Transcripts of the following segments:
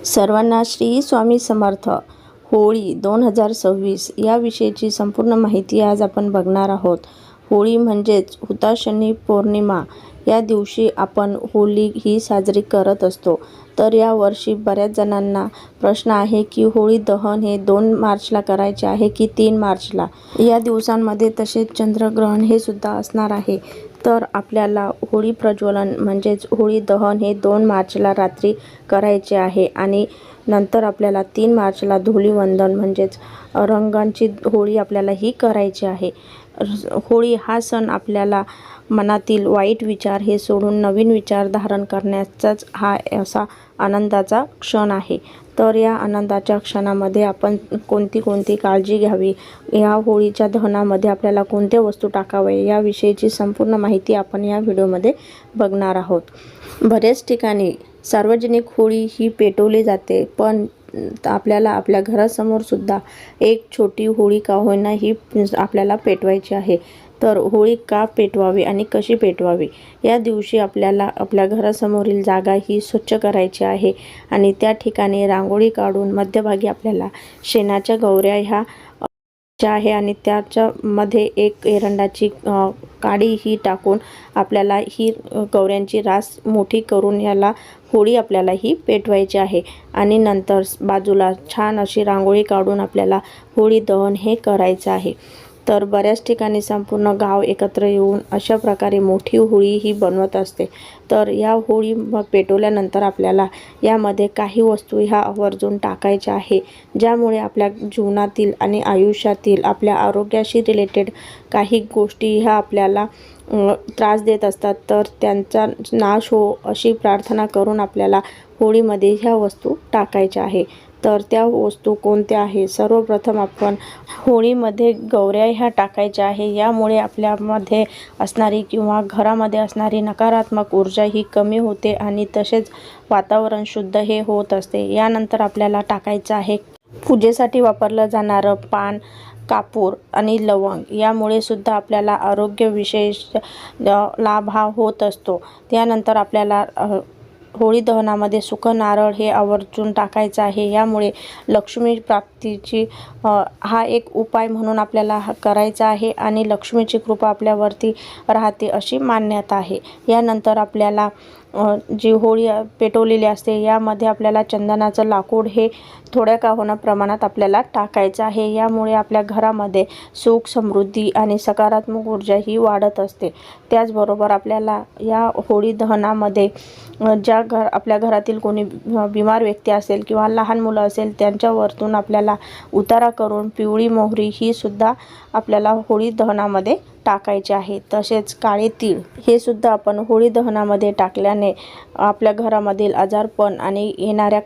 सर्वांना श्री स्वामी समर्थ. होळी 2026 या विषयीची संपूर्ण माहिती आज आपण बघणार आहोत. होळी म्हणजेच हुताशनी पौर्णिमा. या दिवशी आपण होळी ही साजरी करत असतो. तर या वर्षी बऱ्याच जणांना प्रश्न आहे की होळी दहन हे 2 मार्चला करायचे आहे की 3 मार्चला. या दिवसांमध्ये तसेच चंद्रग्रहण हे सुद्धा असणार आहे. तर आपल्याला होळी प्रज्वलन म्हणजेच होळी दहन हे 2 मार्चला रात्री करायचे आहे आणि नंतर आपल्याला 3 मार्चला धुलीवंदन म्हणजेच रंगांची होळी आपल्याला ही करायची आहे. होळी हा सण आपल्याला मनातील वाईट विचार हे सोडून नवीन विचार धारण करण्याचाच हा असा आनंदाचा क्षण आहे. तर या आनंदाच्या क्षणामध्ये आपण कोणती काळजी घ्यावी, या होळीच्या दहनामध्ये आपल्याला कोणत्या वस्तू टाकाव्या याविषयीची संपूर्ण माहिती आपण या व्हिडिओमध्ये बघणार आहोत. बरेच ठिकाणी सार्वजनिक होळी ही पेटवली जाते, पण आपल्याला आपल्या घरासमोर सुद्धा एक छोटी होळी का होईना ही आपल्याला पेटवायची आहे. तर होळी का पेटवावी आणि कशी पेटवावी, या दिवशी आपल्याला आपल्या घरासमोरील जागा ही स्वच्छ करायची आहे आणि त्या ठिकाणी रांगोळी काढून मध्यभागी आपल्याला शेणाच्या गौऱ्या ह्या आहे आणि त्याच्यामध्ये एक एरंडाची काडी ही टाकून आपल्याला ही गौऱ्यांची रास मोठी करून याला होळी आपल्याला ही पेटवायची आहे. आणि नंतर बाजूला छान अशी रांगोळी काढून आपल्याला होळी दहन हे करायचं आहे. तर बऱ्याच ठिकाणी संपूर्ण गाव एकत्र येऊन अशा प्रकारे मोठी होळी ही बनवत असते. तर या होळी पेटवल्यानंतर आपल्याला यामध्ये काही वस्तू ह्या आवर्जून टाकायच्या आहे, ज्यामुळे आपल्या जीवनातील आणि आयुष्यातील आपल्या आरोग्याशी रिलेटेड काही गोष्टी ह्या आपल्याला त्रास देत असतात. तर त्यांचा नाश हो अशी प्रार्थना करून आपल्याला होळीमध्ये ह्या वस्तू टाकायच्या आहे. तर त्या वस्तू कोणत्या आहे, सर्वप्रथम आपण होळीमध्ये गौऱ्या ह्या टाकायच्या आहे. यामुळे आपल्यामध्ये असणारी किंवा घरामध्ये असणारी नकारात्मक ऊर्जा ही कमी होते आणि तसेच वातावरण शुद्ध हे होत असते. यानंतर आपल्याला टाकायचं आहे पूजेसाठी वापरलं जाणारं पान, कापूर आणि लवंग. यामुळे सुद्धा आपल्याला आरोग्य विशेष लाभ हा होत असतो. त्यानंतर आपल्याला होळी दहनामध्ये सुकं नारळ हे आवर्जून टाकायचं आहे. यामुळे लक्ष्मी प्राप्तीची हा एक उपाय म्हणून आपल्याला करायचा आहे आणि लक्ष्मीची कृपा आपल्यावरती राहते अशी मान्यता आहे. यानंतर आपल्याला जी होळी पेटवलेली असते यामध्ये आपल्याला चंदनाचं लाकूड हे थोड्या का होईना प्रमाणात आपल्याला टाकायचं आहे. यामुळे आपल्या घरामध्ये सुख, समृद्धी आणि सकारात्मक ऊर्जा ही वाढत असते. त्याचबरोबर आपल्याला या होळी दहनामध्ये आपल्या घरातील कोणी बिमार व्यक्ती असेल किंवा लहान मुलं असेल त्यांच्यावरतून आपल्याला उतारा करून पिवळी मोहरी ही सुद्धा आपल्याला होळी दहनामध्ये टाकायचे आहे. तसेच काळे तीळ हे सुद्धा आपण होळी दहनामध्ये टाकल्याने आपल्या घरामधील आजारपण आणि येणाऱ्या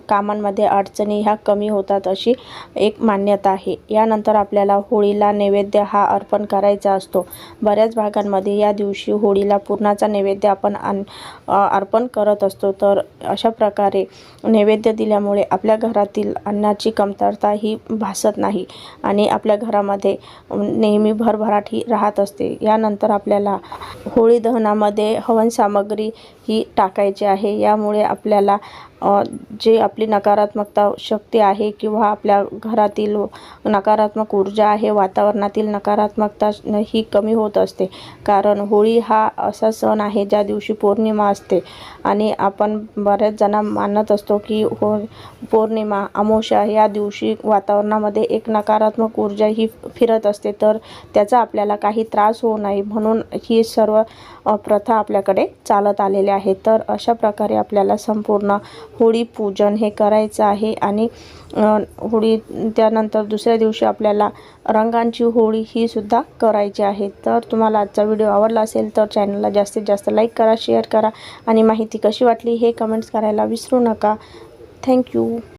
कामांमध्ये अडचणी ह्या कमी होतात अशी एक मान्यता आहे. यानंतर आपल्याला होळीला नैवेद्य हा अर्पण करायचा असतो. बऱ्याच भागांमध्ये या दिवशी होळीला पुरणाचा नैवेद्य आपण अर्पण करत असतो. तर अशा प्रकारे नैवेद्य दिल्यामुळे आपल्या घरातील अन्नाची कमतरता ही भासत नाही आणि आपल्या घरामध्ये नेहमी भरभराट ही राहत असते. यानंतर आपल्याला होळी दहनामध्ये हवन सामग्री ही टाकायची आहे. यामुळे आपल्याला जे आपली नकारात्मकता शक्ती आहे किंवा आपल्या घरातील नकारात्मक ऊर्जा आहे, वातावरणातील नकारात्मकता ही कमी होत असते. कारण होळी हा असा सण आहे ज्या दिवशी पौर्णिमा असते आणि आपण बऱ्याच जण मानत असतो की पौर्णिमा, अमावस्या या दिवशी वातावरणामध्ये एक नकारात्मक ऊर्जा ही फिरत असते. तर त्याचा आपल्याला काही त्रास होऊ नये म्हणून ही सर्व प्रथा आपल्याकडे चालत आलेली आहे. तर अशा प्रकारे आपल्याला संपूर्ण होळी पूजन हे करायचं आहे आणि होळी त्यानंतर दुसऱ्या दिवशी आपल्याला रंगांची होळी ही सुद्धा करायची आहे. तर तुम्हाला आजचा व्हिडिओ आवडला असेल तर चॅनलला जास्तीत जास्त लाईक करा, शेअर करा आणि माहिती कशी वाटली हे कमेंट्स करायला विसरू नका. थँक्यू.